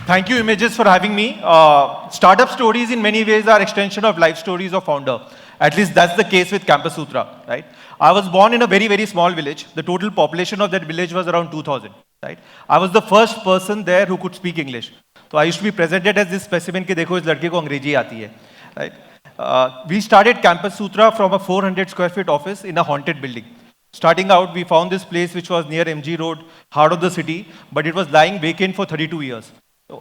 Thank you, Images, for having me. Startup stories in many ways are extension of life stories of founder. At least that's the case with Campus Sutra, right? I was born in a very, very small village. The total population of that village was around 2,000, right? I was the first person there who could speak English. So I used to be presented as this specimen कि देखो इस लड़के को अंग्रेजी आती है, right? We started Campus Sutra from a 400 square feet office in a haunted building. Starting out, we found this place which was near MG Road, heart of the city, but it was lying vacant for 32 years.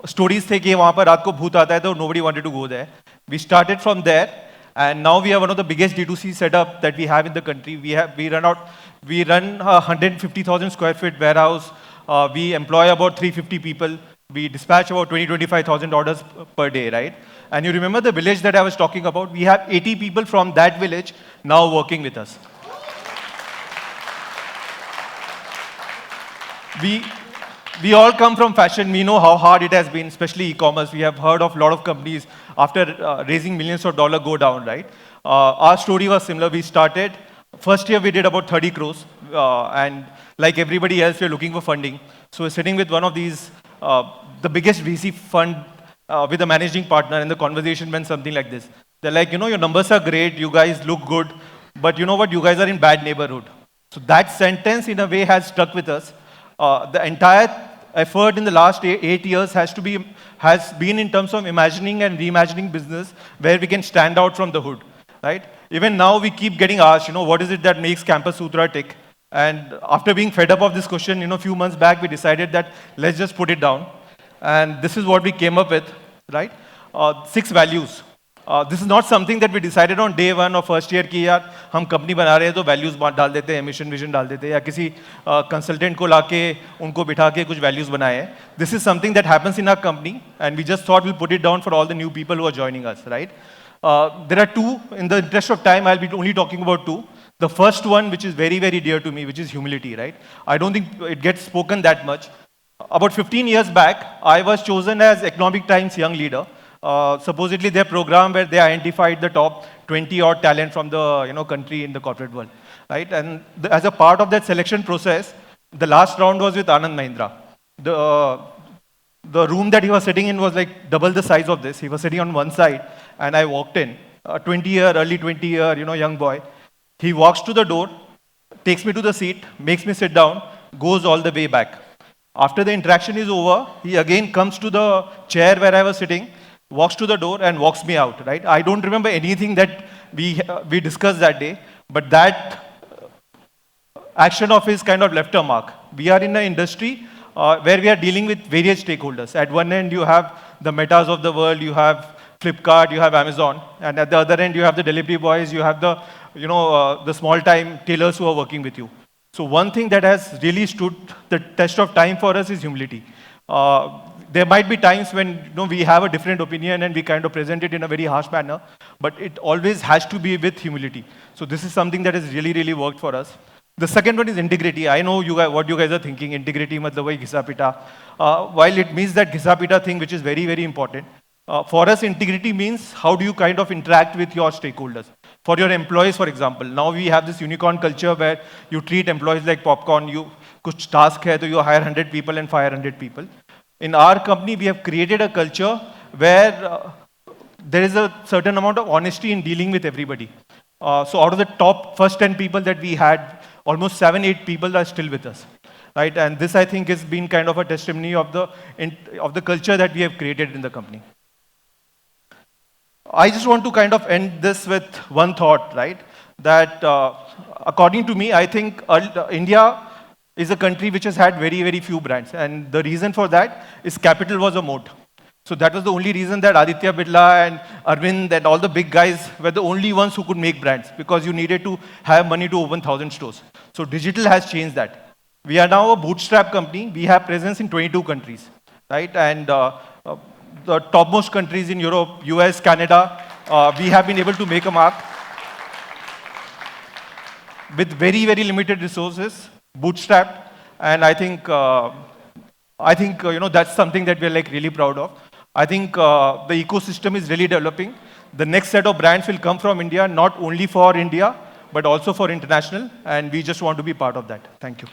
Stories थे कि वहाँ पर रात को भूत आता है तो nobody wanted to go there. We started from there, and now we are one of the biggest D2C setup that we have in the country. We run a 150,000 square feet warehouse. We employ about 350 people. We dispatch about 25,000 orders per day, right? And you remember the village that I was talking about? We have 80 people from that village now working with us. We all come from fashion. We know how hard it has been, especially e-commerce. We have heard of a lot of companies after raising millions of dollars go down, right? Our story was similar. We started, first year we did about 30 crores. And like everybody else, we're looking for funding. So we're sitting with one of these, the biggest VC fund with a managing partner, and the conversation went something like this. They're like, you know, your numbers are great, you guys look good, but you know what, you guys are in bad neighborhood. So that sentence in a way has stuck with us. The entire effort in the last 8 years has been in terms of imagining and reimagining business where we can stand out from the hood, right? Even now we keep getting asked, you know, what is it that makes Campus Sutra tick? And after being fed up of this question, you know, a few months back, we decided that let's just put it down. And this is what we came up with, right? 6 values. This is not something that we decided on day one or first year कि यार हम company बना रहे हैं तो values डाल देते हैं, mission vision डाल देते हैं या किसी consultant को लाके उनको बिठा के कुछ values बनाए हैं. This is something that happens in our company, and we just thought we'll put it down for all the new people who are joining us, right? There are 2. In the interest of time, I'll be only talking about 2. The first one, which is very, very dear to me, which is humility, right? I don't think it gets spoken that much. About 15 years back, I was chosen as Economic Times Young Leader. Supposedly their program where they identified the top 20 odd talent from the country in the corporate world, right? And as a part of that selection process, the last round was with Anand Mahindra. The room that he was sitting in was like double the size of this. He was sitting on one side, and I walked in, early 20-year, young boy. He walks to the door, takes me to the seat, makes me sit down, goes all the way back. After the interaction is over, he again comes to the chair where I was sitting, walks to the door and walks me out, right? I don't remember anything that we discussed that day, but that action of his kind of left a mark. We are in an industry where we are dealing with various stakeholders. At one end, you have the Metas of the world, you have Flipkart, you have Amazon, and at the other end, you have the delivery boys, you have the, the small-time tailors who are working with you. So one thing that has really stood the test of time for us is humility. There might be times when we have a different opinion and we kind of present it in a very harsh manner, but it always has to be with humility. So this is something that has really, really worked for us. The second one is integrity. I know what you guys are thinking. Integrity, matlab wahi ghisa pita. While it means that ghisa pita thing, which is very, very important, for us, integrity means how do you kind of interact with your stakeholders. For your employees, for example, now we have this unicorn culture where you treat employees like popcorn. Kuch task hai, so you hire 100 people and fire 100 people. In our company, we have created a culture where there is a certain amount of honesty in dealing with everybody. So out of the top first 10 people that we had, almost 7-8 people are still with us, right? And this, I think, has been kind of a testimony of the culture that we have created in the company. I just want to kind of end this with one thought, right? That according to me, I think India is a country which has had very, very few brands. And the reason for that is capital was a moat. So that was the only reason that Aditya Birla and Arvind and all the big guys were the only ones who could make brands, because you needed to have money to open 1,000 stores. So digital has changed that. We are now a bootstrap company. We have presence in 22 countries, right? And the topmost countries in Europe, US, Canada, we have been able to make a mark with very, very limited resources, bootstrapped, and I think that's something that we're like really proud of. I think the ecosystem is really developing. The next set of brands will come from India, not only for India, but also for international, and we just want to be part of that. Thank you.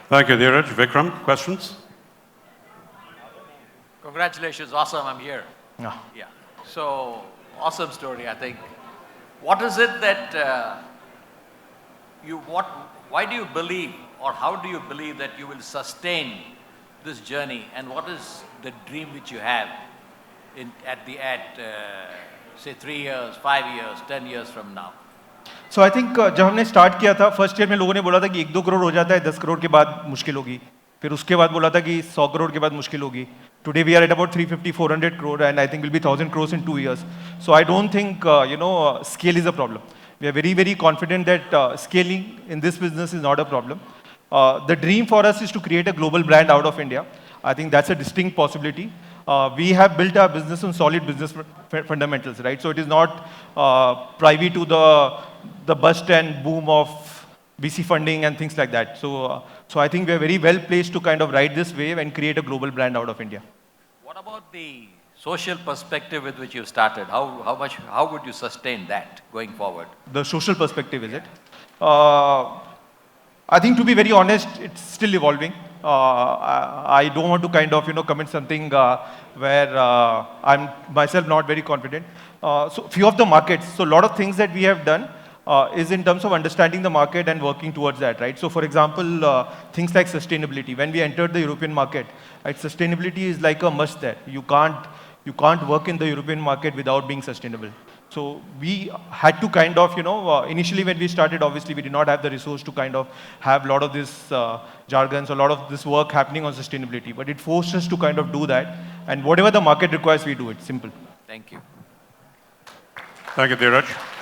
Thank you, Dhiraj. Vikram, questions? Congratulations, awesome, I'm here. Yeah. Yeah. So, awesome story, I think. What is it that why do you believe, or how do you believe that you will sustain this journey, and what is the dream which you have say 3 years, 5 years, 10 years from now? So I think जब हमने start किया था first year में लोगों ने बोला था कि 1-2 करोड़ हो जाता है, 10 करोड़ के बाद मुश्किल होगी, फिर उसके बाद बोला था कि 100 करोड़ के बाद मुश्किल होगी. Today we are at about 350-400 crore, and I think we'll be 1,000 crores in 2 years. So I don't think scale is a problem. We are very, very confident that scaling in this business is not a problem. The dream for us is to create a global brand out of India. I think that's a distinct possibility. We have built our business on solid business fundamentals, right? So it is not privy to the bust and boom of VC funding and things like that. So I think we are very well placed to kind of ride this wave and create a global brand out of India. What about the social perspective with which you started? How would you sustain that going forward? The social perspective, is it? I think, to be very honest, it's still evolving. I don't want to kind of commit something where I'm myself not very confident. So few of the markets, so a lot of things that we have done is in terms of understanding the market and working towards that, right? So for example, things like sustainability. When we entered the European market, right, sustainability is like a must there. You can't work in the European market without being sustainable. So we had to kind of, initially when we started, obviously we did not have the resource to kind of have a lot of this jargons, a lot of this work happening on sustainability. But it forced us to kind of do that. And whatever the market requires, we do it. Simple. Thank you. Thank you, Dhiraj.